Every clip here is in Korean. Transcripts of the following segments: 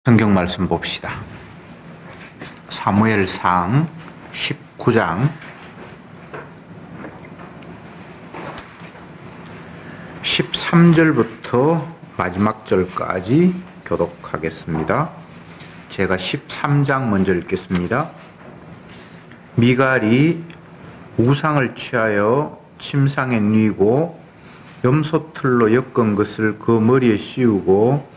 성경 말씀 봅시다. 사무엘상 19장 13절부터 마지막 절까지 교독하겠습니다. 제가 13장 먼저 읽겠습니다. 미갈이 우상을 취하여 침상에 뉘고 염소틀로 엮은 것을 그 머리에 씌우고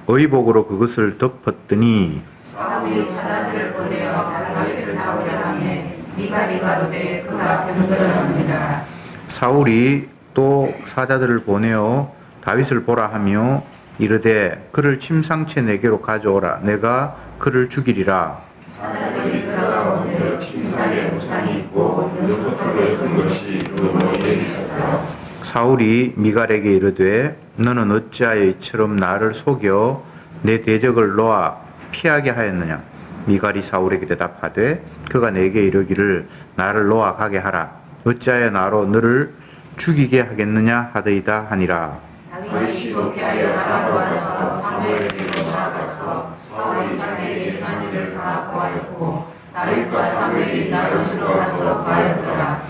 의복으로 그것을 덮었더니 사울이 사자들을 보내어 다윗을 잡으려 하매 미갈이 가로되 그가 병들었습니다. 사울이 또 사자들을 보내어 다윗을 보라 하며 이르되 그를 침상채 내게로 가져오라. 내가 그를 죽이리라. 사자들이 들어가 본즉 침상에 우상이 있고 염소털로 엮은 것이 그 머리에 있었더라. 사울이 미갈에게 이르되 너는 어찌하여 이처럼 나를 속여 내 대적을 놓아 피하게 하였느냐. 미갈이 사울에게 대답하되 그가 내게 이르기를 나를 놓아 가게 하라. 어찌하여 나로 너를 죽이게 하겠느냐 하더이다 하니라. 다윗이 도피하여 나가로 와서 사무엘에게로 나아가서 사울이 자기에게 행한 일을 다 보았고 다윗과 사무엘이 나롯으로 가서 보았더라.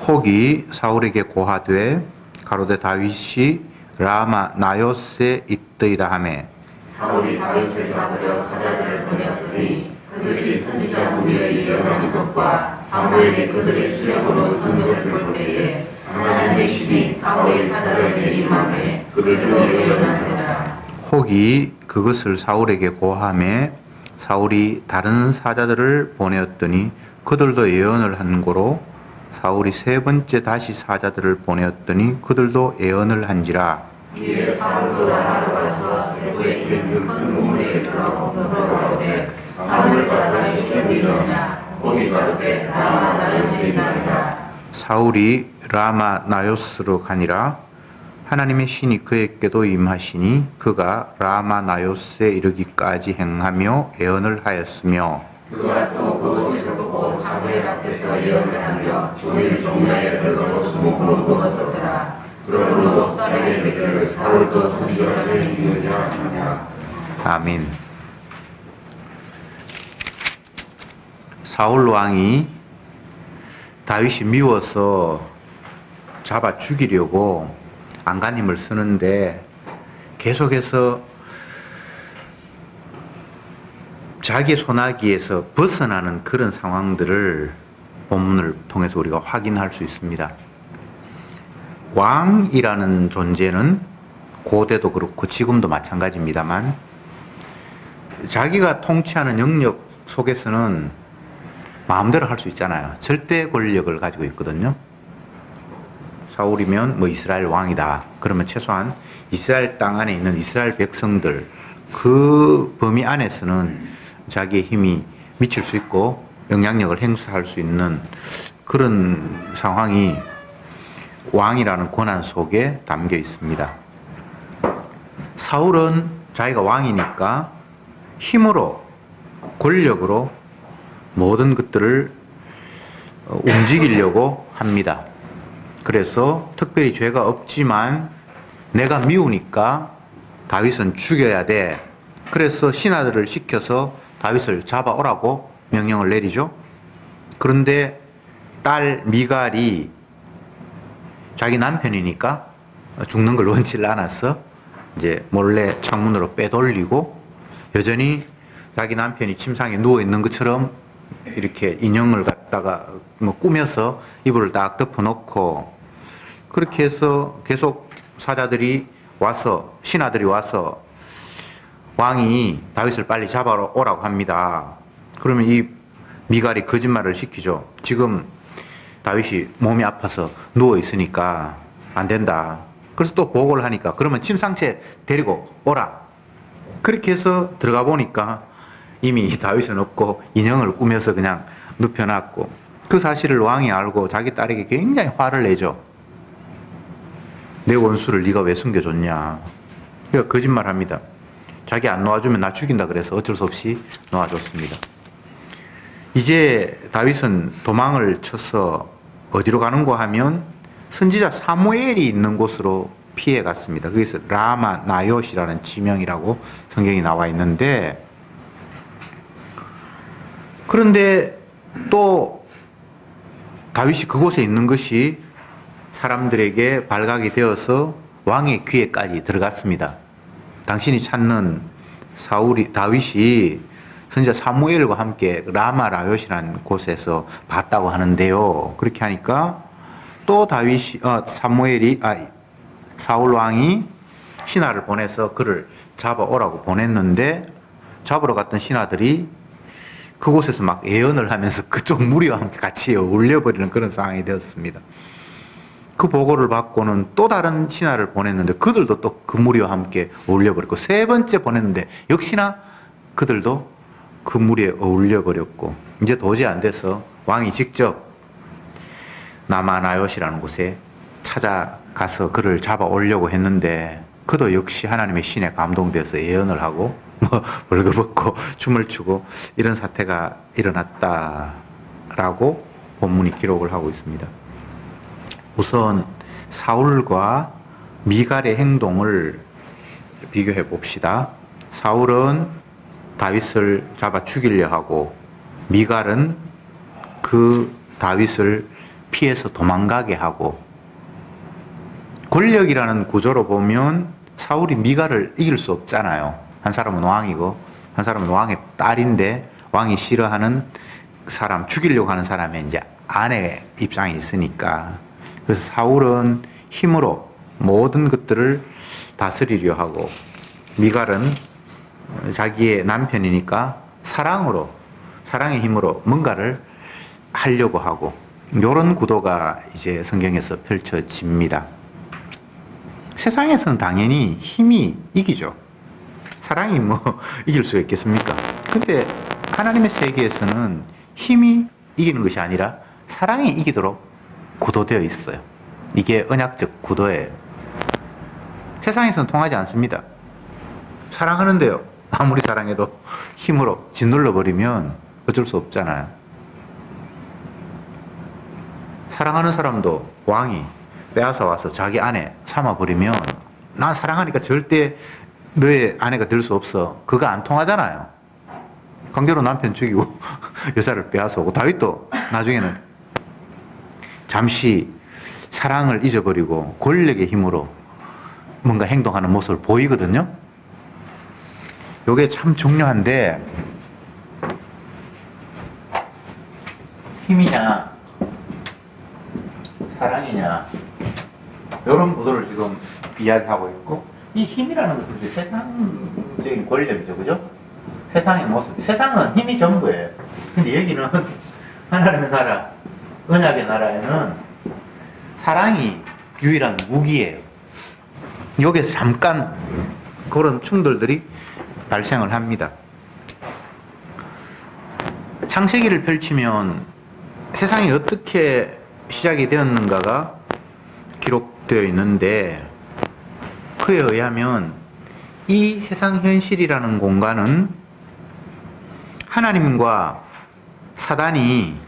혹이 사울에게 고하되 가로되 다윗이 라마 나요스에 있더이다 하매 사울이 다윗을 잡으려 사자들을 보내었더니 그들이 선지자 무리의 예언한 것과 사무엘이 그들의 수령으로 선 것을 볼 때에 하나님의 신이 사울의 사자들에게 임하매 그들로 예언하니라. 혹이 그것을 사울에게 고하매 사울이 다른 사자들을 보내었더니 그들도 예언을 한 고로 사울이 세 번째 다시 사자들을 보내었더니 그들도 예언을 한지라. 이에 사울도 라마로 가서 세부에 있는 큰 우물에 들어 물어보되 사울과 다윗이 어디 있느냐. 거기 가로되 라마 나요스에 있나이다. 사울이 라마 나요스로 가니라. 하나님의 신이 그에게도 임하시니 그가 라마 나요스에 이르기까지 행하며 예언을 하였으며 그가 또 그것을 보고 사무엘 앞에서 예언을 하며 종일 종야에 긁어서 목으로 누웠었더라. 그러므로 사무엘이 이르기를 사울도 선지자를 이기느냐 하냐. 아멘. 사울 왕이 다윗이 미워서 잡아 죽이려고 안간힘을 쓰는데 계속해서 자기의 손아귀에서 벗어나는 그런 상황들을 본문을 통해서 우리가 확인할 수 있습니다. 왕이라는 존재는 고대도 그렇고 지금도 마찬가지입니다만 자기가 통치하는 영역 속에서는 마음대로 할 수 있잖아요. 절대 권력을 가지고 있거든요. 사울이면 뭐 이스라엘 왕이다. 그러면 최소한 이스라엘 땅 안에 있는 이스라엘 백성들 그 범위 안에서는 자기의 힘이 미칠 수 있고 영향력을 행사할 수 있는 그런 상황이 왕이라는 권한 속에 담겨 있습니다. 사울은 자기가 왕이니까 힘으로 권력으로 모든 것들을 움직이려고 합니다. 그래서 특별히 죄가 없지만 내가 미우니까 다윗은 죽여야 돼. 그래서 신하들을 시켜서 다윗을 잡아오라고 명령을 내리죠. 그런데 딸 미갈이 자기 남편이니까 죽는 걸 원치를 않았어. 이제 몰래 창문으로 빼돌리고 여전히 자기 남편이 침상에 누워 있는 것처럼 이렇게 인형을 갖다가 뭐 꾸며서 이불을 딱 덮어놓고 그렇게 해서 계속 사자들이 와서 신하들이 와서 왕이 다윗을 빨리 잡아오라고 합니다. 그러면 이 미갈이 거짓말을 시키죠. 지금 다윗이 몸이 아파서 누워 있으니까 안 된다. 그래서 또 보고를 하니까 그러면 침상채 데리고 오라. 그렇게 해서 들어가 보니까 이미 다윗은 없고 인형을 꾸며서 그냥 눕혀놨고 그 사실을 왕이 알고 자기 딸에게 굉장히 화를 내죠. 내 원수를 네가 왜 숨겨줬냐. 그러니까 거짓말합니다. 자기 안 놓아주면 나 죽인다 그래서 어쩔 수 없이 놓아줬습니다. 이제 다윗은 도망을 쳐서 어디로 가는가 하면 선지자 사무엘이 있는 곳으로 피해 갔습니다. 거기서 라마 나요시라는 지명이라고 성경이 나와 있는데 그런데 또 다윗이 그곳에 있는 것이 사람들에게 발각이 되어서 왕의 귀에까지 들어갔습니다. 당신이 찾는 다윗이 선지자 사무엘과 함께 라마 라요시라는 곳에서 봤다고 하는데요. 그렇게 하니까 또 사울 왕이 신하를 보내서 그를 잡아오라고 보냈는데, 잡으러 갔던 신하들이 그곳에서 막 예언을 하면서 그쪽 무리와 함께 같이 울려버리는 그런 상황이 되었습니다. 그 보고를 받고는 또 다른 신하를 보냈는데 그들도 또 그 무리와 함께 어울려버렸고, 세 번째 보냈는데 역시나 그들도 그 무리에 어울려버렸고, 이제 도저히 안 돼서 왕이 직접 나마나요시라는 곳에 찾아가서 그를 잡아오려고 했는데, 그도 역시 하나님의 신에 감동돼서 예언을 하고 벌거벗고 춤을 추고 이런 사태가 일어났다라고 본문이 기록을 하고 있습니다. 우선 사울과 미갈의 행동을 비교해 봅시다. 사울은 다윗을 잡아 죽이려 하고, 미갈은 그 다윗을 피해서 도망가게 하고, 권력이라는 구조로 보면 사울이 미갈을 이길 수 없잖아요. 한 사람은 왕이고 한 사람은 왕의 딸인데, 왕이 싫어하는 사람, 죽이려고 하는 사람의 이제 아내 입장이 있으니까. 그래서 사울은 힘으로 모든 것들을 다스리려 하고, 미갈은 자기의 남편이니까 사랑의 힘으로 뭔가를 하려고 하고, 이런 구도가 이제 성경에서 펼쳐집니다. 세상에서는 당연히 힘이 이기죠. 사랑이 이길 수가 있겠습니까? 근데 하나님의 세계에서는 힘이 이기는 것이 아니라 사랑이 이기도록 구도되어 있어요. 이게 언약적 구도예요. 세상에서는 통하지 않습니다. 사랑하는데요, 아무리 사랑해도 힘으로 짓눌러 버리면 어쩔 수 없잖아요. 사랑하는 사람도 왕이 빼앗아 와서 자기 아내 삼아 버리면, 난 사랑하니까 절대 너의 아내가 될 수 없어, 그거 안 통하잖아요. 강제로 남편 죽이고 여자를 빼앗아 오고, 다윗도 나중에는 잠시 사랑을 잊어버리고 권력의 힘으로 뭔가 행동하는 모습을 보이거든요. 이게 참 중요한데, 힘이냐 사랑이냐, 이런 구도를 지금 이야기하고 있고, 이 힘이라는 것은 이제 세상적인 권력이죠, 그죠? 세상의 모습, 세상은 힘이 전부예요. 근데 여기는 하나님의 나라, 언약의 나라에는 사랑이 유일한 무기예요. 여기서 잠깐 그런 충돌들이 발생을 합니다. 창세기를 펼치면 세상이 어떻게 시작이 되었는가가 기록되어 있는데, 그에 의하면 이 세상 현실이라는 공간은 하나님과 사단이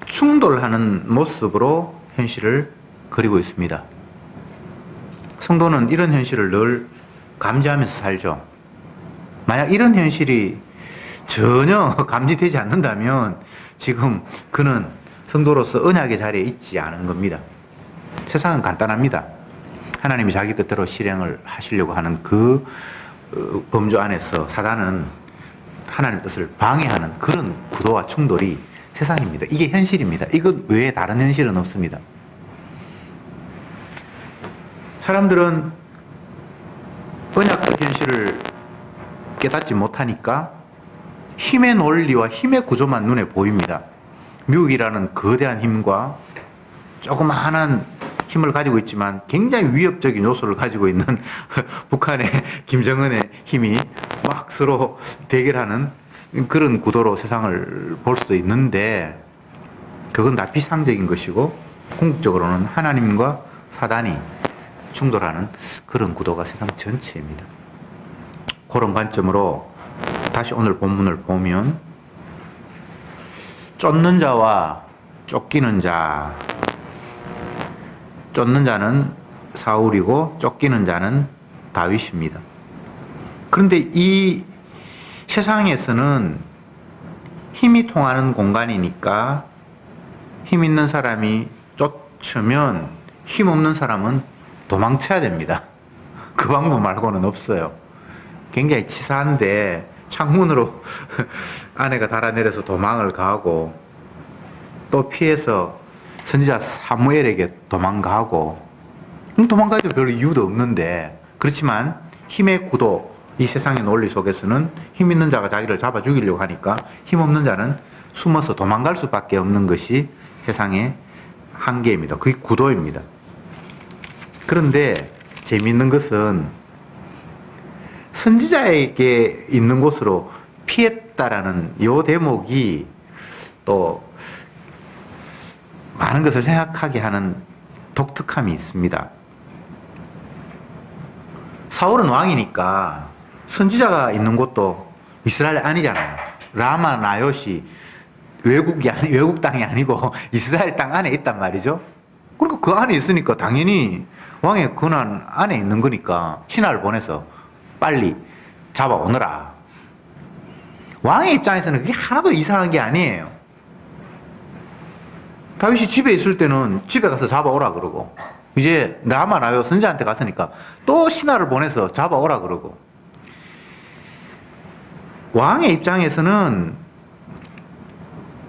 충돌하는 모습으로 현실을 그리고 있습니다. 성도는 이런 현실을 늘 감지하면서 살죠. 만약 이런 현실이 전혀 감지되지 않는다면 지금 그는 성도로서 언약의 자리에 있지 않은 겁니다. 세상은 간단합니다. 하나님이 자기 뜻대로 실행을 하시려고 하는 그 범주 안에서 사단은 하나님의 뜻을 방해하는 그런 구도와 충돌이 세상입니다. 이게 현실입니다. 이것 외에 다른 현실은 없습니다. 사람들은 언약적 현실을 깨닫지 못하니까 힘의 논리와 힘의 구조만 눈에 보입니다. 미국이라는 거대한 힘과 조그마한 힘을 가지고 있지만 굉장히 위협적인 요소를 가지고 있는 북한의 김정은의 힘이 막 서로 대결하는 그런 구도로 세상을 볼 수도 있는데, 그건 다 비상적인 것이고 궁극적으로는 하나님과 사단이 충돌하는 그런 구도가 세상 전체입니다. 그런 관점으로 다시 오늘 본문을 보면, 쫓는 자와 쫓기는 자, 쫓는 자는 사울이고 쫓기는 자는 다윗입니다. 그런데 이 세상에서는 힘이 통하는 공간이니까 힘 있는 사람이 쫓으면 힘 없는 사람은 도망쳐야 됩니다. 그 방법 말고는 없어요. 굉장히 치사한데 창문으로 아내가 달아내려서 도망을 가고 또 피해서 선지자 사무엘에게 도망가고 도망가도 별 이유도 없는데 그렇지만 힘의 구도 이 세상의 논리 속에서는 힘 있는 자가 자기를 잡아 죽이려고 하니까 힘 없는 자는 숨어서 도망갈 수밖에 없는 것이 세상의 한계입니다. 그게 구도입니다. 그런데 재미있는 것은 선지자에게 있는 곳으로 피했다라는 이 대목이 또 많은 것을 생각하게 하는 독특함이 있습니다. 사울은 왕이니까 선지자가 있는 곳도 이스라엘 아니잖아요. 라마 나요시 외국 땅이 아니고 이스라엘 땅 안에 있단 말이죠. 그러니까 그 안에 있으니까 당연히 왕의 권한 안에 있는 거니까 신하를 보내서 빨리 잡아오너라. 왕의 입장에서는 그게 하나도 이상한 게 아니에요. 다윗이 집에 있을 때는 집에 가서 잡아오라 그러고 이제 라마 나요 선지자한테 갔으니까 또 신하를 보내서 잡아오라 그러고 왕의 입장에서는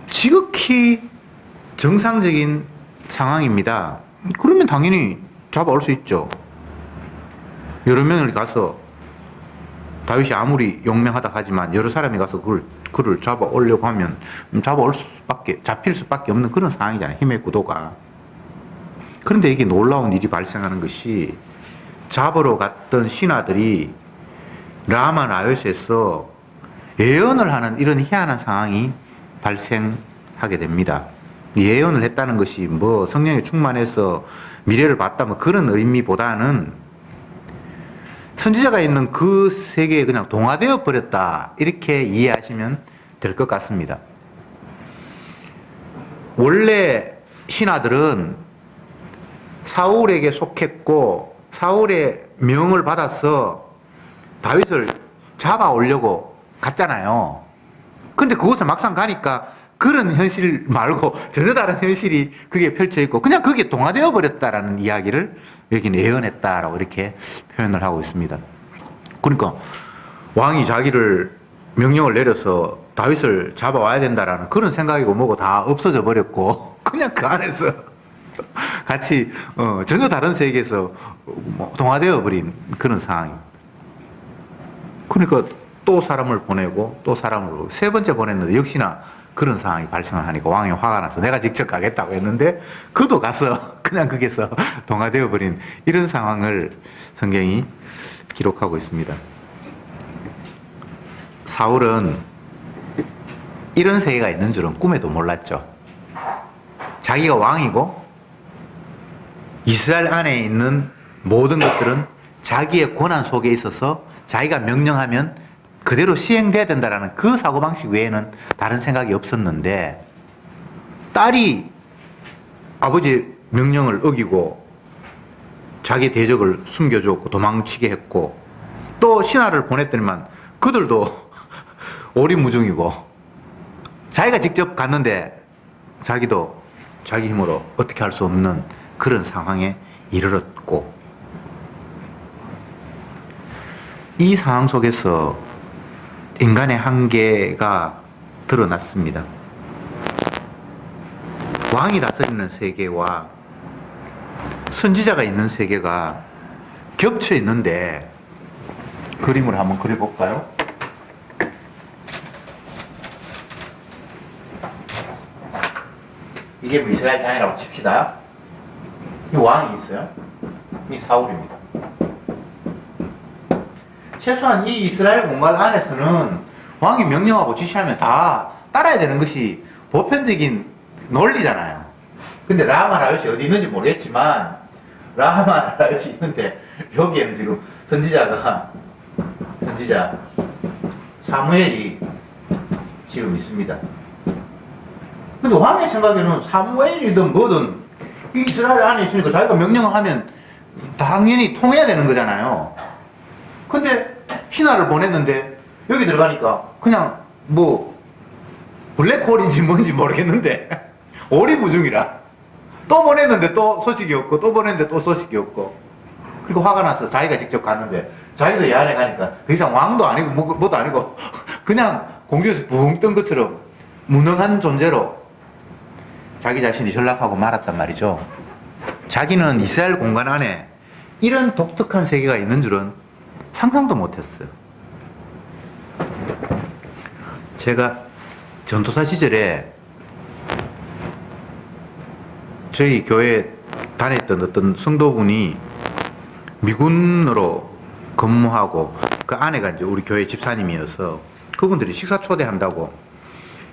지극히 정상적인 상황입니다. 그러면 당연히 잡아올 수 있죠. 여러 명을 가서 다윗이 아무리 용맹하다 하지만 여러 사람이 가서 그를 잡아오려고 하면 잡힐 수밖에 없는 그런 상황이잖아요. 힘의 구도가. 그런데 이게 놀라운 일이 발생하는 것이 잡으러 갔던 신하들이 라마 나요시에서 예언을 하는 이런 희한한 상황이 발생하게 됩니다. 예언을 했다는 것이 뭐 성령에 충만해서 미래를 봤다 뭐 그런 의미보다는 선지자가 있는 그 세계에 그냥 동화되어 버렸다 이렇게 이해하시면 될 것 같습니다. 원래 신하들은 사울에게 속했고 사울의 명을 받아서 다윗을 잡아오려고 갔잖아요. 근데 그곳에 막상 가니까 그런 현실 말고 전혀 다른 현실이 그게 펼쳐 있고 그냥 그게 동화되어 버렸다라는 이야기를 여기는 예언했다라고 이렇게 표현을 하고 있습니다. 그러니까 왕이 자기를 명령을 내려서 다윗을 잡아와야 된다라는 그런 생각이고 뭐고 다 없어져 버렸고 그냥 그 안에서 같이 전혀 다른 세계에서 동화되어 버린 그런 상황입니다. 그러니까 또 사람을 보내고 또 사람을 보내고 세 번째 보냈는데 역시나 그런 상황이 발생을 하니까 왕이 화가 나서 내가 직접 가겠다고 했는데 그도 가서 그냥 거기서 동화되어 버린 이런 상황을 성경이 기록하고 있습니다. 사울은 이런 세계가 있는 줄은 꿈에도 몰랐죠. 자기가 왕이고 이스라엘 안에 있는 모든 것들은 자기의 권한 속에 있어서 자기가 명령하면 그대로 시행돼야 된다라는 그 사고방식 외에는 다른 생각이 없었는데 딸이 아버지의 명령을 어기고 자기 대적을 숨겨주었고 도망치게 했고 또 신하를 보냈더니만 그들도 오리무중이고 자기가 직접 갔는데 자기도 자기 힘으로 어떻게 할 수 없는 그런 상황에 이르렀고 이 상황 속에서 인간의 한계가 드러났습니다. 왕이 다스리는 세계와 선지자가 있는 세계가 겹쳐 있는데 그림을 한번 그려볼까요? 이게 뭐 이스라엘 땅이라고 칩시다. 이 왕이 있어요. 이 사울입니다. 최소한 이 이스라엘 공간 안에서는 왕이 명령하고 지시하면 다 따라야 되는 것이 보편적인 논리잖아요. 근데 라마 라요시 어디 있는지 모르겠지만 라마 라요시 있는데 여기에는 지금 선지자 사무엘이 지금 있습니다. 근데 왕의 생각에는 사무엘이든 뭐든 이 이스라엘 안에 있으니까 자기가 명령을 하면 당연히 통해야 되는 거잖아요. 근데 신하를 보냈는데 여기 들어가니까 그냥 뭐 블랙홀인지 뭔지 모르겠는데 오리무중이라 또 보냈는데 또 소식이 없고 또 보냈는데 또 소식이 없고 그리고 화가 나서 자기가 직접 갔는데 자기도 야안에 가니까 그 이상 왕도 아니고 뭐도 아니고 그냥 공중에서 붕 뜬 것처럼 무능한 존재로 자기 자신이 전락하고 말았단 말이죠. 자기는 이스라엘 공간 안에 이런 독특한 세계가 있는 줄은 상상도 못했어요. 제가 전도사 시절에 저희 교회에 다녔던 어떤 성도분이 미군으로 근무하고 그 아내가 이제 우리 교회 집사님이어서 그분들이 식사 초대한다고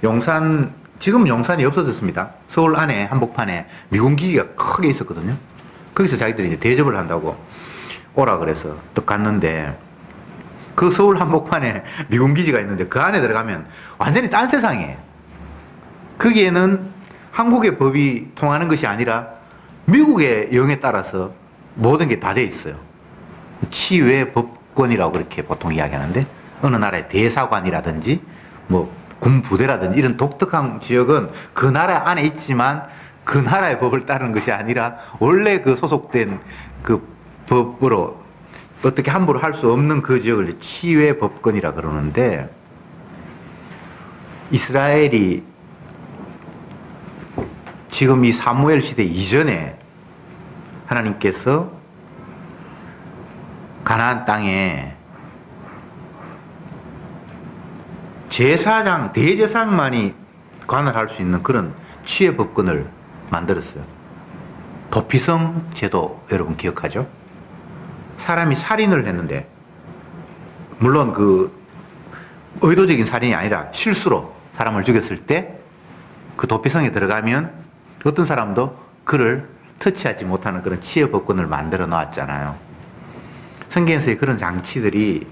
용산, 지금 용산이 없어졌습니다. 서울 안에 한복판에 미군 기지가 크게 있었거든요. 거기서 자기들이 이제 대접을 한다고 오라 그래서 또 갔는데 그 서울 한복판에 미군 기지가 있는데 그 안에 들어가면 완전히 딴 세상이에요. 거기에는 한국의 법이 통하는 것이 아니라 미국의 영에 따라서 모든 게 다 돼 있어요. 치외 법권이라고 그렇게 보통 이야기하는데 어느 나라의 대사관이라든지 뭐 군부대라든지 이런 독특한 지역은 그 나라 안에 있지만 그 나라의 법을 따르는 것이 아니라 원래 그 소속된 그 법으로 어떻게 함부로 할 수 없는 그 지역을 치외 법권이라 그러는데 이스라엘이 지금 이 사무엘 시대 이전에 하나님께서 가나안 땅에 제사장, 대제사장만이 관할할 수 있는 그런 치외 법권을 만들었어요. 도피성 제도 여러분 기억하죠? 사람이 살인을 했는데 물론 그 의도적인 살인이 아니라 실수로 사람을 죽였을 때 그 도피성에 들어가면 어떤 사람도 그를 터치하지 못하는 그런 치외 법권을 만들어 놓았잖아요. 성경에서의 그런 장치들이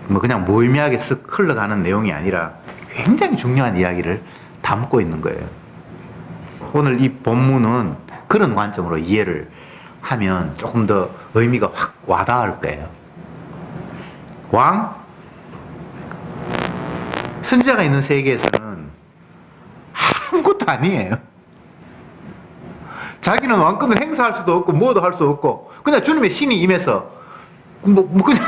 뭐 그냥 무의미하게 쓱 흘러가는 내용이 아니라 굉장히 중요한 이야기를 담고 있는 거예요. 오늘 이 본문은 그런 관점으로 이해를 하면 조금 더 의미가 확 와닿을 거예요. 왕? 선지자가 있는 세계에서는 아무것도 아니에요. 자기는 왕권을 행사할 수도 없고 뭐도 할 수 없고 그냥 주님의 신이 임해서 뭐 그냥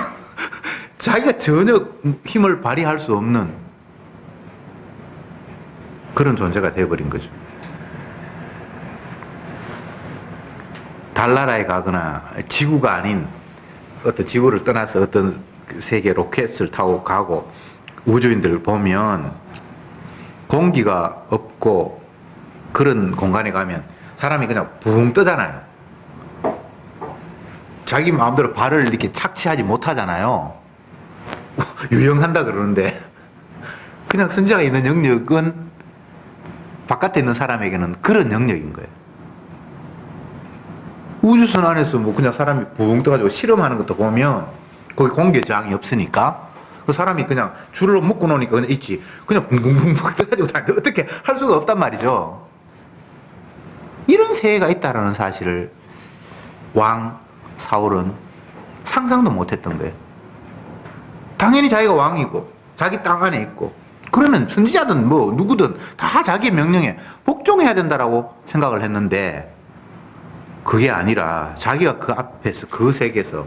자기가 전혀 힘을 발휘할 수 없는 그런 존재가 되어버린 거죠. 달나라에 가거나 지구가 아닌 어떤 지구를 떠나서 어떤 세계 로켓을 타고 가고 우주인들을 보면 공기가 없고 그런 공간에 가면 사람이 그냥 붕 뜨잖아요. 자기 마음대로 발을 이렇게 착취하지 못하잖아요. 유영한다 그러는데 그냥 선지자가 있는 영역은 바깥에 있는 사람에게는 그런 영역인 거예요. 우주선 안에서 뭐 그냥 사람이 붕 떠가지고 실험하는 것도 보면 거기 공기 저항이 없으니까 그 사람이 그냥 줄로 묶어 놓으니까 그냥 있지. 그냥 붕붕붕 떠가지고 어떻게 할 수가 없단 말이죠. 이런 세계가 있다라는 사실을 왕 사울은 상상도 못했던 거예요. 당연히 자기가 왕이고 자기 땅 안에 있고 그러면 선지자든 뭐 누구든 다 자기의 명령에 복종해야 된다라고 생각을 했는데 그게 아니라 자기가 그 앞에서 그 세계에서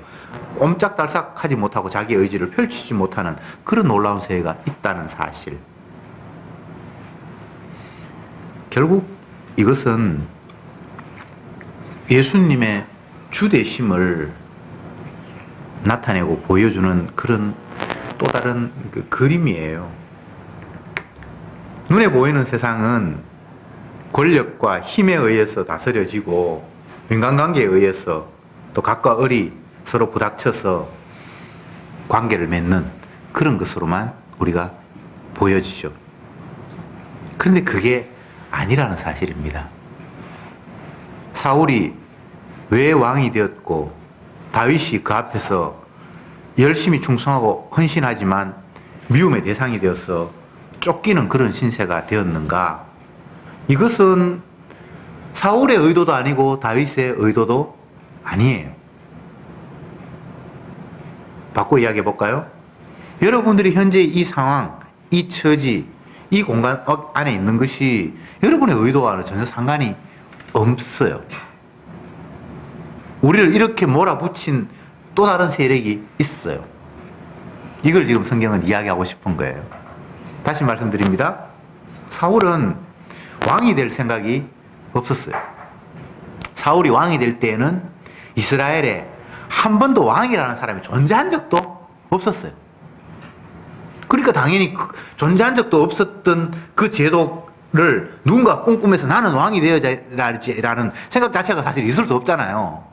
옴짝달싹하지 못하고 자기의 의지를 펼치지 못하는 그런 놀라운 세계가 있다는 사실. 결국 이것은 예수님의 주되심을 나타내고 보여주는 그런 또 다른 그 그림이에요. 눈에 보이는 세상은 권력과 힘에 의해서 다스려지고 인간관계에 의해서 또 각과 을이 서로 부닥쳐서 관계를 맺는 그런 것으로만 우리가 보여지죠. 그런데 그게 아니라는 사실입니다. 사울이 왜 왕이 되었고 다윗이 그 앞에서 열심히 충성하고 헌신하지만 미움의 대상이 되어서 쫓기는 그런 신세가 되었는가? 이것은 사울의 의도도 아니고 다윗의 의도도 아니에요. 바꿔 이야기해 볼까요? 여러분들이 현재 이 상황, 이 처지, 이 공간 안에 있는 것이 여러분의 의도와는 전혀 상관이 없어요. 우리를 이렇게 몰아붙인 또 다른 세력이 있어요. 이걸 지금 성경은 이야기하고 싶은 거예요. 다시 말씀드립니다. 사울은 왕이 될 생각이 없었어요. 사울이 왕이 될 때에는 이스라엘에 한 번도 왕이라는 사람이 존재한 적도 없었어요. 그러니까 당연히 존재한 적도 없었던 그 제도를 누군가 꿈꾸면서 나는 왕이 되어야지라는 생각 자체가 사실 있을 수 없잖아요.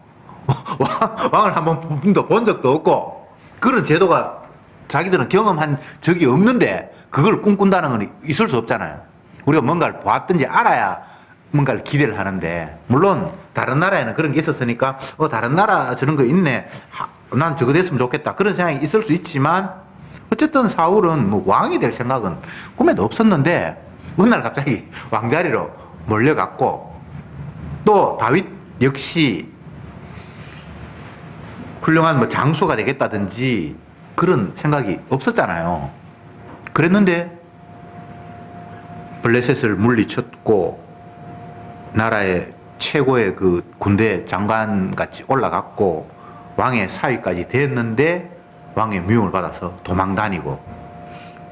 왕을 한 번도 본 적도 없고 그런 제도가 자기들은 경험한 적이 없는데 그걸 꿈꾼다는 건 있을 수 없잖아요. 우리가 뭔가를 봤든지 알아야 뭔가를 기대를 하는데, 물론 다른 나라에는 그런 게 있었으니까 다른 나라 저런 거 있네, 난 저거 됐으면 좋겠다, 그런 생각이 있을 수 있지만 어쨌든 사울은 뭐 왕이 될 생각은 꿈에도 없었는데 어느 날 갑자기 왕자리로 몰려갔고, 또 다윗 역시 훌륭한 뭐 장수가 되겠다든지 그런 생각이 없었잖아요. 그랬는데 블레셋을 물리쳤고 나라의 최고의 그 군대 장관 같이 올라갔고 왕의 사위까지 됐는데 왕의 미움을 받아서 도망 다니고,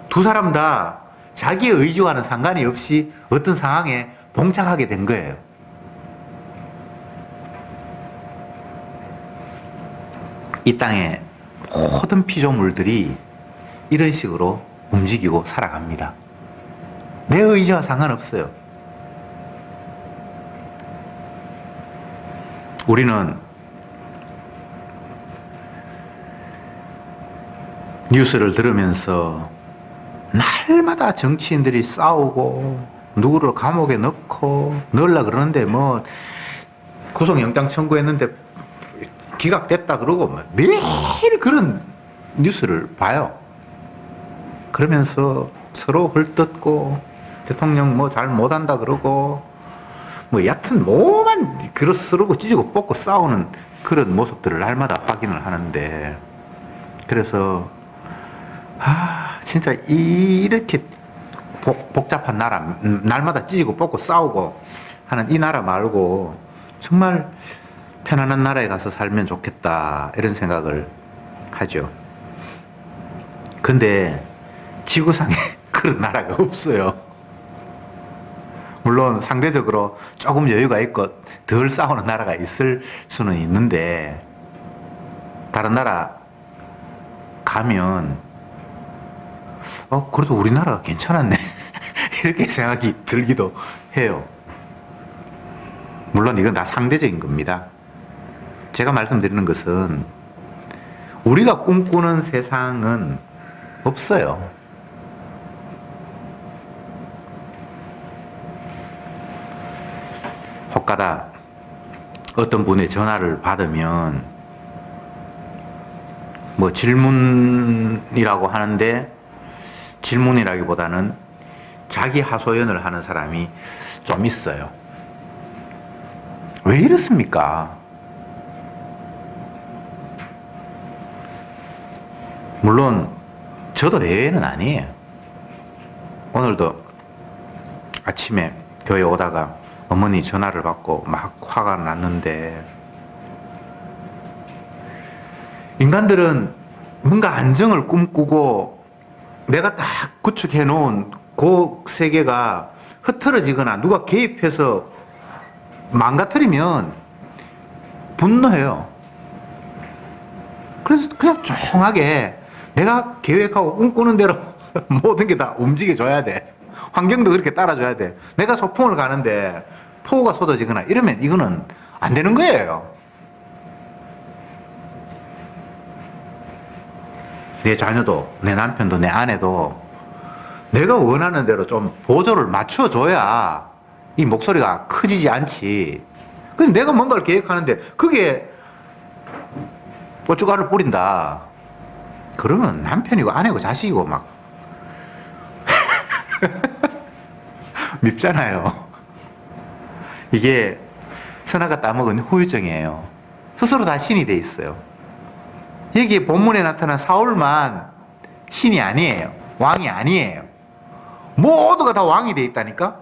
두 사람 다 자기의 의지와는 상관이 없이 어떤 상황에 봉착하게 된 거예요. 이 땅의 모든 피조물들이 이런 식으로 움직이고 살아갑니다. 내 의지와 상관없어요. 우리는 뉴스를 들으면서 날마다 정치인들이 싸우고 누구를 감옥에 넣고 넣으려 그러는데 뭐 구속영장 청구했는데 기각됐다 그러고 매일 그런 뉴스를 봐요. 그러면서 서로 헐뜯고 대통령 뭐 잘 못한다 그러고 뭐 여하튼 뭐만 그러고 찢고 뽑고 싸우는 그런 모습들을 날마다 확인을 하는데, 그래서 진짜 이렇게 복잡한 나라, 날마다 찢고 뽑고 싸우고 하는 이 나라 말고 정말 편안한 나라에 가서 살면 좋겠다, 이런 생각을 하죠. 근데 지구상에 그런 나라가 없어요. 물론 상대적으로 조금 여유가 있고 덜 싸우는 나라가 있을 수는 있는데, 다른 나라 가면 그래도 우리나라가 괜찮았네 이렇게 생각이 들기도 해요. 물론 이건 다 상대적인 겁니다. 제가 말씀드리는 것은 우리가 꿈꾸는 세상은 없어요. 혹가다 어떤 분의 전화를 받으면 뭐 질문이라고 하는데, 질문이라기보다는 자기 하소연을 하는 사람이 좀 있어요. 왜 이렇습니까? 물론 저도 예외는 아니에요. 오늘도 아침에 교회 오다가 어머니 전화를 받고 막 화가 났는데, 인간들은 뭔가 안정을 꿈꾸고 내가 딱 구축해 놓은 그 세계가 흐트러지거나 누가 개입해서 망가뜨리면 분노해요. 그래서 그냥 조용하게 내가 계획하고 꿈꾸는 대로 모든 게 다 움직여줘야 돼. 환경도 그렇게 따라줘야 돼. 내가 소풍을 가는데 폭우가 쏟아지거나 이러면 이거는 안 되는 거예요. 내 자녀도, 내 남편도, 내 아내도 내가 원하는 대로 좀 보조를 맞춰줘야 이 목소리가 커지지 않지. 근데 내가 뭔가를 계획하는데 그게 고춧가루를 뿌린다, 그러면 남편이고 아내고 자식이고 막 밉잖아요. 이게 선아가 따먹은 후유증이에요. 스스로 다 신이 돼 있어요. 여기 본문에 나타난 사울만 신이 아니에요. 왕이 아니에요. 모두가 다 왕이 돼 있다니까?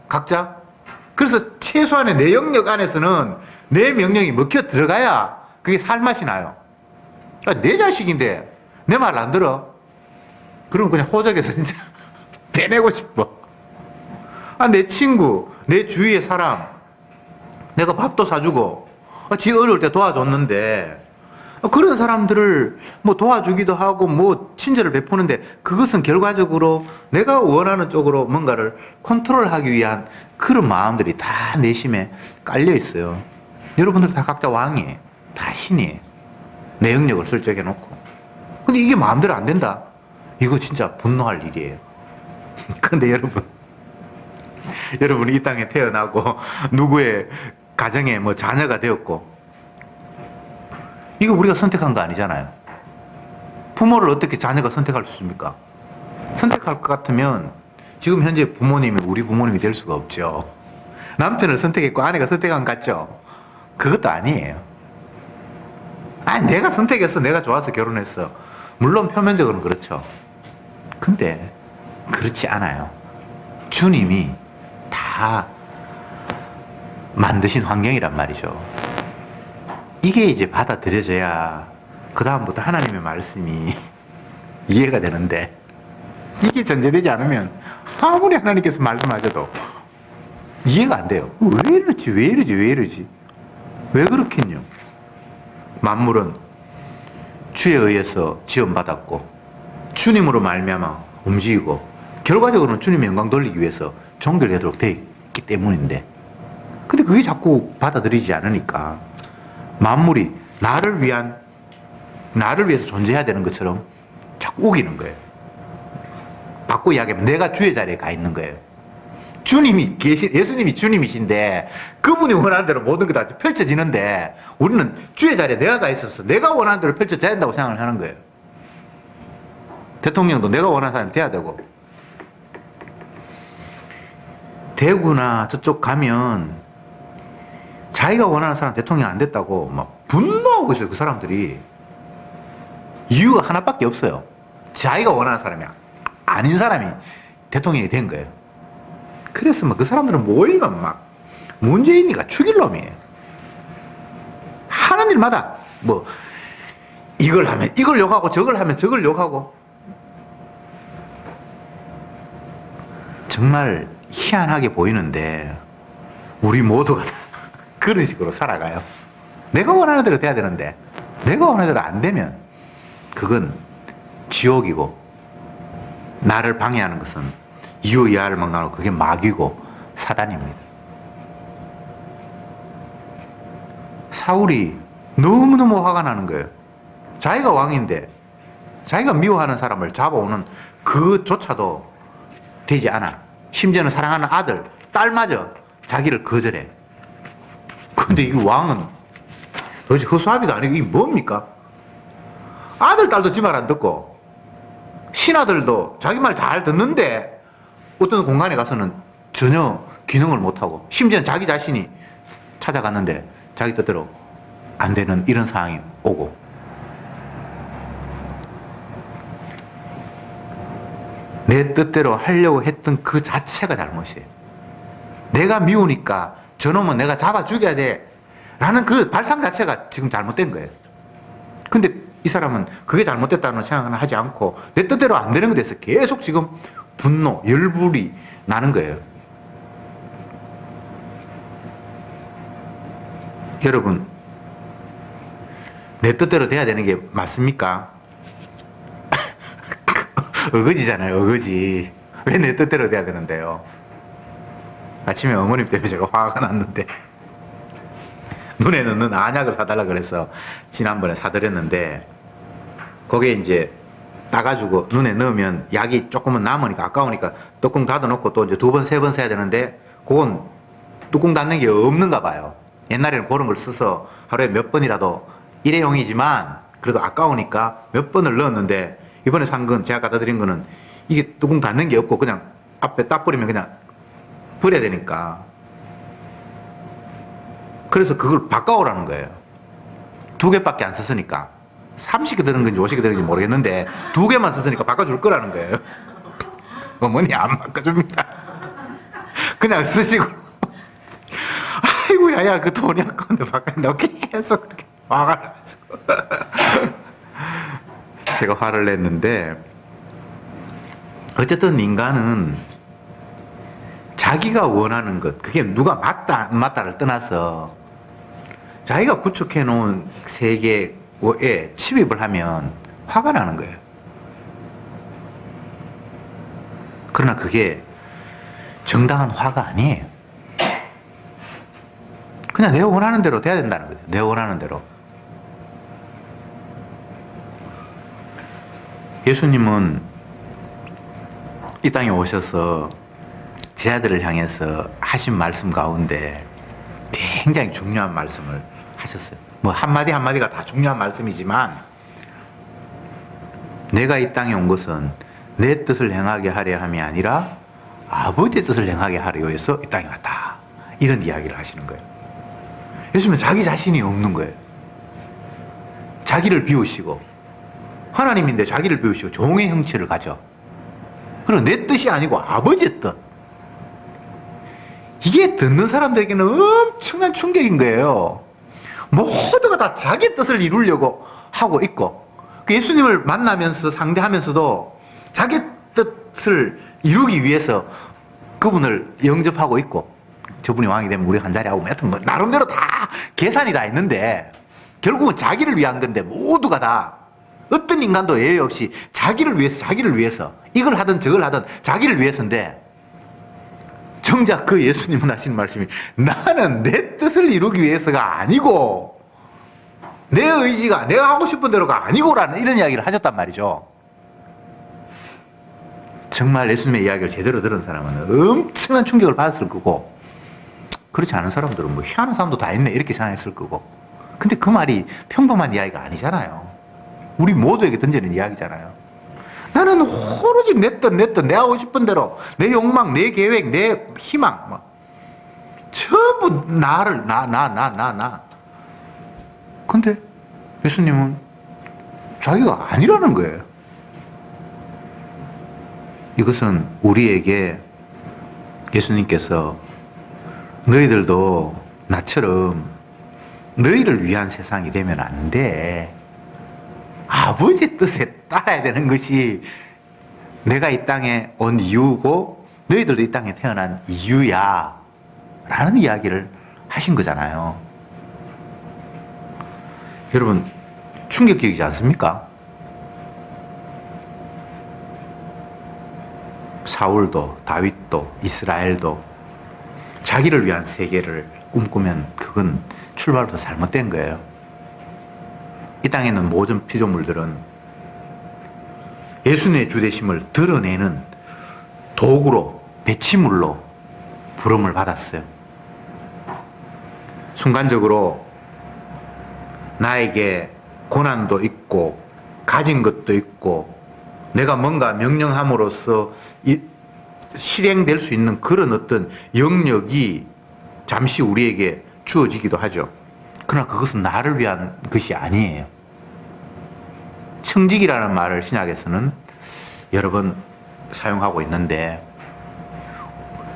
각자. 그래서 최소한의 내 영역 안에서는 내 명령이 먹혀 들어가야 그게 살맛이 나요. 내 자식인데 내 말 안 들어? 그러면 그냥 호적에서 진짜 빼내고 싶어. 내 친구, 내 주위의 사람, 내가 밥도 사주고, 지 어려울 때 도와줬는데, 그런 사람들을 뭐 도와주기도 하고, 뭐 친절을 베푸는데, 그것은 결과적으로 내가 원하는 쪽으로 뭔가를 컨트롤하기 위한 그런 마음들이 다 내심에 깔려 있어요. 여러분들 다 각자 왕이에요. 다 신이에요. 내 영역을 설정해 놓고. 근데 이게 마음대로 안 된다? 이거 진짜 분노할 일이에요. 근데 여러분이 이 땅에 태어나고 누구의 가정에 뭐 자녀가 되었고, 이거 우리가 선택한 거 아니잖아요. 부모를 어떻게 자녀가 선택할 수 있습니까? 선택할 것 같으면 지금 현재 부모님이 우리 부모님이 될 수가 없죠. 남편을 선택했고 아내가 선택한 것 같죠? 그것도 아니에요. 내가 선택했어. 내가 좋아서 결혼했어. 물론 표면적으로는 그렇죠. 근데 그렇지 않아요. 주님이 다 만드신 환경이란 말이죠. 이게 이제 받아들여져야 그 다음부터 하나님의 말씀이 이해가 되는데, 이게 전제되지 않으면 아무리 하나님께서 말씀하셔도 이해가 안 돼요. 왜 이러지? 왜 이러지? 왜 이러지? 왜 그렇겠냐? 만물은 주에 의해서 지원받았고 주님으로 말미암아 움직이고 결과적으로는 주님의 영광 돌리기 위해서 종결되도록 되어 있기 때문인데, 근데 그게 자꾸 받아들이지 않으니까 만물이 나를 위해서 존재해야 되는 것처럼 자꾸 우기는 거예요. 바꿔 이야기하면 내가 주의 자리에 가 있는 거예요. 예수님이 주님이신데 그분이 원하는 대로 모든 게 다 펼쳐지는데, 우리는 주의 자리에 내가 가 있어서 내가 원하는 대로 펼쳐져야 된다고 생각을 하는 거예요. 대통령도 내가 원하는 사람이 돼야 되고, 대구나 저쪽 가면 자기가 원하는 사람 대통령 안 됐다고 막 분노하고 있어요. 그 사람들이. 이유가 하나밖에 없어요. 자기가 원하는 사람이 아닌 사람이 대통령이 된 거예요. 그래서 막 그 사람들은 모이면 막 문재인이가 죽일 놈이에요. 하는 일마다 뭐 이걸 하면 이걸 욕하고 저걸 하면 저걸 욕하고, 정말 희한하게 보이는데 우리 모두가 다 그런 식으로 살아가요. 내가 원하는 대로 돼야 되는데 내가 원하는 대로 안 되면 그건 지옥이고, 나를 방해하는 것은 이유이하를 막 나누고 그게 마귀고 사단입니다. 사울이 너무너무 화가 나는 거예요. 자기가 왕인데 자기가 미워하는 사람을 잡아오는 그조차도 되지 않아. 심지어는 사랑하는 아들, 딸마저 자기를 거절해. 근데 이 왕은 도대체 허수아비도 아니고 이게 뭡니까? 아들, 딸도 지 말 안 듣고 신하들도 자기 말 잘 듣는데 어떤 공간에 가서는 전혀 기능을 못하고, 심지어는 자기 자신이 찾아갔는데 자기 뜻대로 안 되는 이런 상황이 오고, 내 뜻대로 하려고 했던 그 자체가 잘못이에요. 내가 미우니까 저놈은 내가 잡아 죽여야 돼 라는 그 발상 자체가 지금 잘못된 거예요. 근데 이 사람은 그게 잘못됐다는 생각은 하지 않고 내 뜻대로 안 되는 것에 대해서 계속 지금 분노, 열불이 나는 거예요. 여러분, 내 뜻대로 돼야 되는 게 맞습니까? 어거지잖아요, 어거지. 왜 내 뜻대로 돼야 되는데요? 아침에 어머님 때문에 제가 화가 났는데, 눈에 넣는 안약을 사달라 그래서 지난번에 사드렸는데, 거기에 이제 따가지고 눈에 넣으면 약이 조금은 남으니까 아까우니까 뚜껑 닫아놓고 또 이제 2번, 3번 써야 되는데, 그건 뚜껑 닫는 게 없는가 봐요. 옛날에는 그런 걸 써서 하루에 몇 번이라도 일회용이지만 그래도 아까우니까 몇 번을 넣었는데, 이번에 산 건, 제가 갖다 드린 거는 이게 뚜껑 닫는 게 없고 그냥 앞에 딱 버리면 그냥 버려야 되니까. 그래서 그걸 바꿔오라는 거예요. 2개밖에 안 썼으니까. 30개 드는 건지 50개 드는 건지 모르겠는데 2개만 썼으니까 바꿔줄 거라는 거예요. 어머니 안 바꿔줍니다. 그냥 쓰시고. 아이고, 야, 그 돈이 아까운데 바꿔준다고 계속 그렇게 화가 나가지고. 제가 화를 냈는데, 어쨌든 인간은 자기가 원하는 것, 그게 누가 맞다, 안 맞다를 떠나서 자기가 구축해 놓은 세계에 침입을 하면 화가 나는 거예요. 그러나 그게 정당한 화가 아니에요. 그냥 내가 원하는 대로 돼야 된다는 거죠. 내가 원하는 대로. 예수님은 이 땅에 오셔서 제 아들을 향해서 하신 말씀 가운데 굉장히 중요한 말씀을 하셨어요. 뭐 한마디 한마디가 다 중요한 말씀이지만, 내가 이 땅에 온 것은 내 뜻을 행하게 하려 함이 아니라 아버지의 뜻을 행하게 하려 해서 이 땅에 왔다. 이런 이야기를 하시는 거예요. 예수님은 자기 자신이 없는 거예요. 자기를 비우시고, 하나님인데 자기를 비우시고 종의 형체를 가져. 그리고 내 뜻이 아니고 아버지의 뜻. 이게 듣는 사람들에게는 엄청난 충격인 거예요. 모두가 다 자기 뜻을 이루려고 하고 있고, 예수님을 만나면서 상대하면서도 자기 뜻을 이루기 위해서 그분을 영접하고 있고, 저분이 왕이 되면 우리 한 자리 하고, 하여튼 뭐 나름대로 다 계산이 다 있는데, 결국은 자기를 위한 건데, 모두가 다 어떤 인간도 예외 없이 자기를 위해서 이걸 하든 저걸 하든 자기를 위해서인데, 정작 그 예수님은 하시는 말씀이, 나는 내 뜻을 이루기 위해서가 아니고 내 의지가 내가 하고 싶은 대로가 아니고라는 이런 이야기를 하셨단 말이죠. 정말 예수님의 이야기를 제대로 들은 사람은 엄청난 충격을 받았을 거고, 그렇지 않은 사람들은 뭐 희한한 사람도 다 있네 이렇게 생각했을 거고. 근데 그 말이 평범한 이야기가 아니잖아요. 우리 모두에게 던지는 이야기잖아요. 나는 오로지 내 뜻, 내가 하고 싶은 대로, 내 욕망, 내 계획, 내 희망, 막 전부 나를, 나. 근데 예수님은 자기가 아니라는 거예요. 이것은 우리에게 예수님께서 너희들도 나처럼 너희를 위한 세상이 되면 안 돼. 아버지의 뜻에 따라야 되는 것이 내가 이 땅에 온 이유고 너희들도 이 땅에 태어난 이유야 라는 이야기를 하신 거잖아요. 여러분, 충격적이지 않습니까? 사울도 다윗도 이스라엘도 자기를 위한 세계를 꿈꾸면 그건 출발부터 잘못된 거예요. 이 땅에 있는 모든 피조물들은 예수님의 주되심을 드러내는 도구로, 배치물로 부름을 받았어요. 순간적으로 나에게 고난도 있고 가진 것도 있고 내가 뭔가 명령함으로써 실행될 수 있는 그런 어떤 영역이 잠시 우리에게 주어지기도 하죠. 그러나 그것은 나를 위한 것이 아니에요. 청직이라는 말을 신약에서는 여러 번 사용하고 있는데,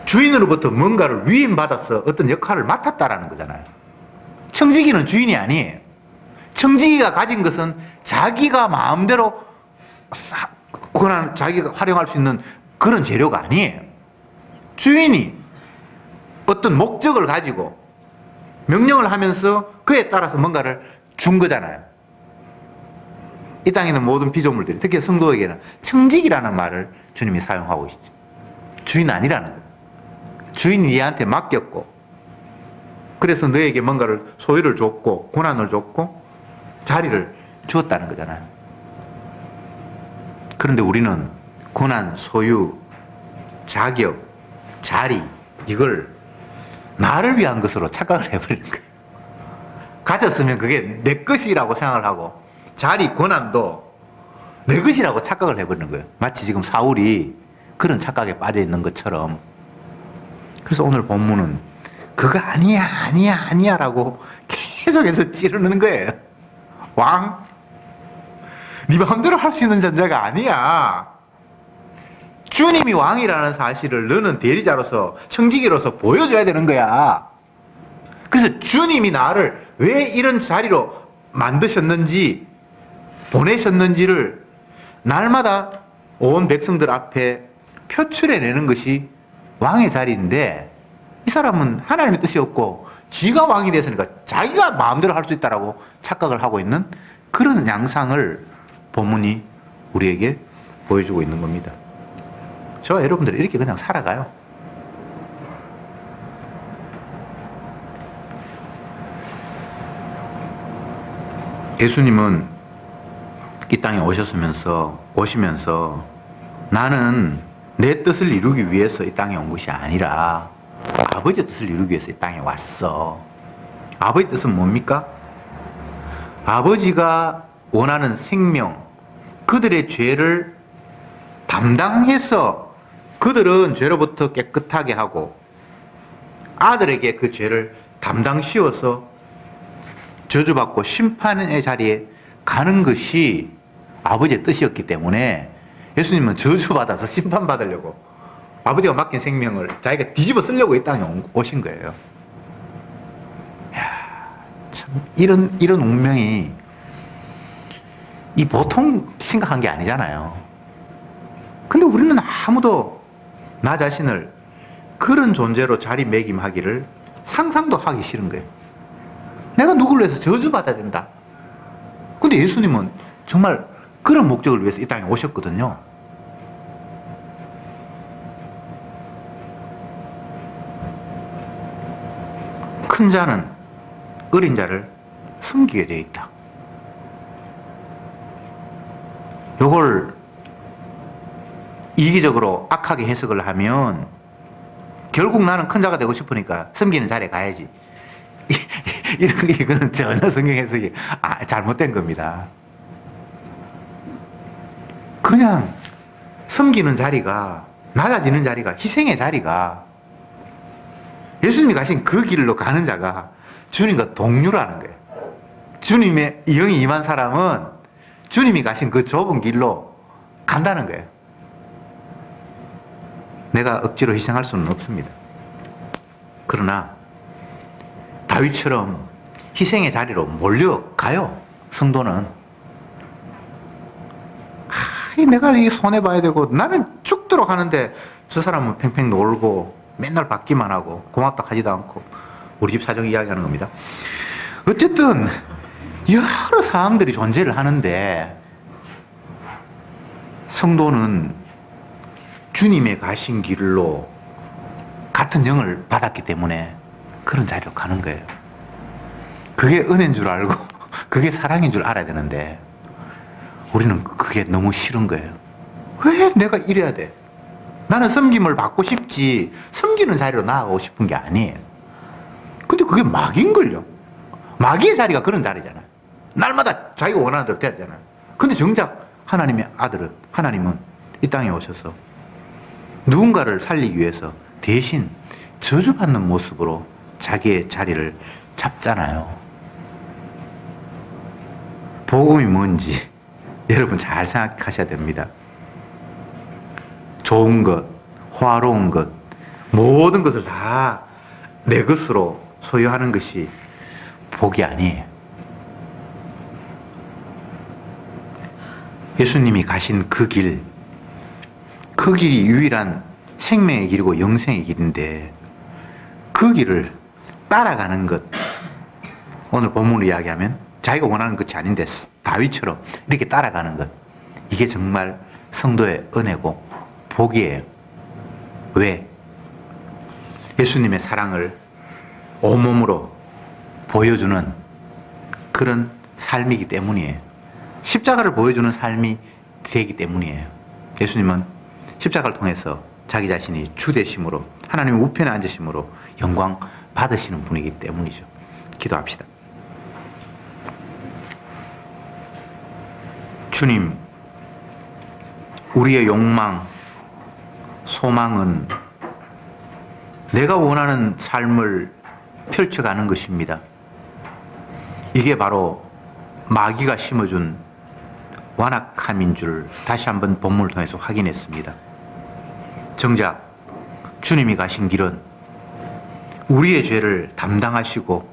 주인으로부터 뭔가를 위임받아서 어떤 역할을 맡았다라는 거잖아요. 청지기는 주인이 아니에요. 청지기가 가진 것은 자기가 마음대로 자기가 활용할 수 있는 그런 재료가 아니에요. 주인이 어떤 목적을 가지고 명령을 하면서 그에 따라서 뭔가를 준 거잖아요. 이 땅에 있는 모든 피조물들이, 특히 성도에게는 청직이라는 말을 주님이 사용하고 있죠. 주인 아니라는 거예요. 주인이 얘한테 맡겼고, 그래서 너에게 뭔가를 소유를 줬고 고난을 줬고 자리를 주었다는 거잖아요. 그런데 우리는 고난, 소유, 자격, 자리, 이걸 나를 위한 것으로 착각을 해버리는 거예요. 가졌으면 그게 내 것이라고 생각을 하고, 자리, 고난도 내 것이라고 착각을 해버리는 거예요. 마치 지금 사울이 그런 착각에 빠져 있는 것처럼. 그래서 오늘 본문은 그거 아니야 라고 계속해서 찌르는 거예요. 왕, 네 마음대로 할 수 있는 존재가 아니야. 주님이 왕이라는 사실을 너는 대리자로서 청지기로서 보여줘야 되는 거야. 그래서 주님이 나를 왜 이런 자리로 만드셨는지 보내셨는지를 날마다 온 백성들 앞에 표출해내는 것이 왕의 자리인데, 이 사람은 하나님의 뜻이 없고 지가 왕이 됐으니까 자기가 마음대로 할 수 있다라고 착각을 하고 있는 그런 양상을 본문이 우리에게 보여주고 있는 겁니다. 저와 여러분들이 이렇게 그냥 살아가요. 예수님은 이 땅에 오시면서 나는 내 뜻을 이루기 위해서 이 땅에 온 것이 아니라 아버지 뜻을 이루기 위해서 이 땅에 왔어. 아버지 뜻은 뭡니까? 아버지가 원하는 생명, 그들의 죄를 담당해서 그들은 죄로부터 깨끗하게 하고 아들에게 그 죄를 담당 씌워서 저주받고 심판의 자리에 가는 것이 아버지의 뜻이었기 때문에 예수님은 저주받아서 심판받으려고 아버지가 맡긴 생명을 자기가 뒤집어 쓰려고 이 땅에 오신 거예요. 이야, 참 이런 운명이 이 보통 심각한 게 아니잖아요. 근데 우리는 아무도 나 자신을 그런 존재로 자리매김하기를 상상도 하기 싫은 거예요. 내가 누구를 위해서 저주받아야 된다. 근데 예수님은 정말 그런 목적을 위해서 이 땅에 오셨거든요. 큰 자는 어린 자를 섬기게 되어 있다. 요걸 이기적으로 악하게 해석을 하면 결국 나는 큰 자가 되고 싶으니까 섬기는 자리에 가야지. 이거는 전혀 성경 해석이 잘못된 겁니다. 그냥 섬기는 자리가, 낮아지는 자리가, 희생의 자리가, 예수님이 가신 그 길로 가는 자가 주님과 동료라는 거예요. 주님의 영이 임한 사람은 주님이 가신 그 좁은 길로 간다는 거예요. 내가 억지로 희생할 수는 없습니다. 그러나 다윗처럼 희생의 자리로 몰려가요. 성도는. 내가 이게 손해봐야 되고 나는 죽도록 하는데 저 사람은 팽팽 놀고 맨날 받기만 하고 고맙다 하지도 않고, 우리 집 사정 이야기하는 겁니다. 어쨌든 여러 상황들이 존재를 하는데 성도는 주님의 가신 길로 같은 영을 받았기 때문에 그런 자리로 가는 거예요. 그게 은혜인 줄 알고 그게 사랑인 줄 알아야 되는데 우리는 그게 너무 싫은 거예요. 왜 내가 이래야 돼? 나는 섬김을 받고 싶지 섬기는 자리로 나아가고 싶은 게 아니에요. 근데 그게 막인걸요. 마귀의 자리가 그런 자리잖아요. 날마다 자기가 원하는 대로 돼야 되잖아요. 근데 정작 하나님의 아들은, 하나님은 이 땅에 오셔서 누군가를 살리기 위해서 대신 저주받는 모습으로 자기의 자리를 잡잖아요. 복음이 뭔지 여러분 잘 생각하셔야 됩니다. 좋은 것, 화로운 것, 모든 것을 다 내 것으로 소유하는 것이 복이 아니에요. 예수님이 가신 그 길이 유일한 생명의 길이고 영생의 길인데 그 길을 따라가는 것, 오늘 본문을 이야기하면 자기가 원하는 것이 아닌데 다윗처럼 이렇게 따라가는 것, 이게 정말 성도의 은혜고 복이에요. 왜? 예수님의 사랑을 온몸으로 보여주는 그런 삶이기 때문이에요. 십자가를 보여주는 삶이 되기 때문이에요. 예수님은 십자가를 통해서 자기 자신이 주 되심으로, 하나님의 우편에 앉으심으로 영광 받으시는 분이기 때문이죠. 기도합시다. 주님, 우리의 욕망, 소망은 내가 원하는 삶을 펼쳐가는 것입니다. 이게 바로 마귀가 심어준 완악함인 줄 다시 한번 본문을 통해서 확인했습니다. 정작 주님이 가신 길은 우리의 죄를 담당하시고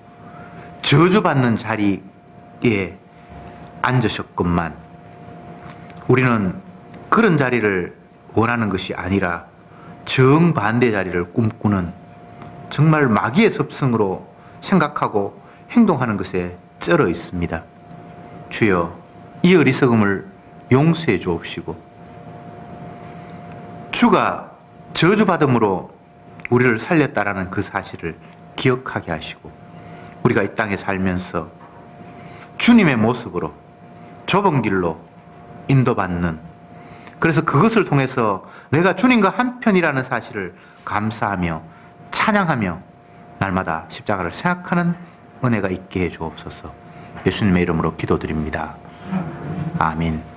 저주받는 자리에 앉으셨건만 우리는 그런 자리를 원하는 것이 아니라 정반대 자리를 꿈꾸는 정말 마귀의 습성으로 생각하고 행동하는 것에 쩔어 있습니다. 주여, 이 어리석음을 용서해 주옵시고 주가 저주받음으로 우리를 살렸다라는 그 사실을 기억하게 하시고 우리가 이 땅에 살면서 주님의 모습으로 좁은 길로 인도받는, 그래서 그것을 통해서 내가 주님과 한편이라는 사실을 감사하며 찬양하며 날마다 십자가를 생각하는 은혜가 있게 해 주옵소서. 예수님의 이름으로 기도드립니다. 아멘.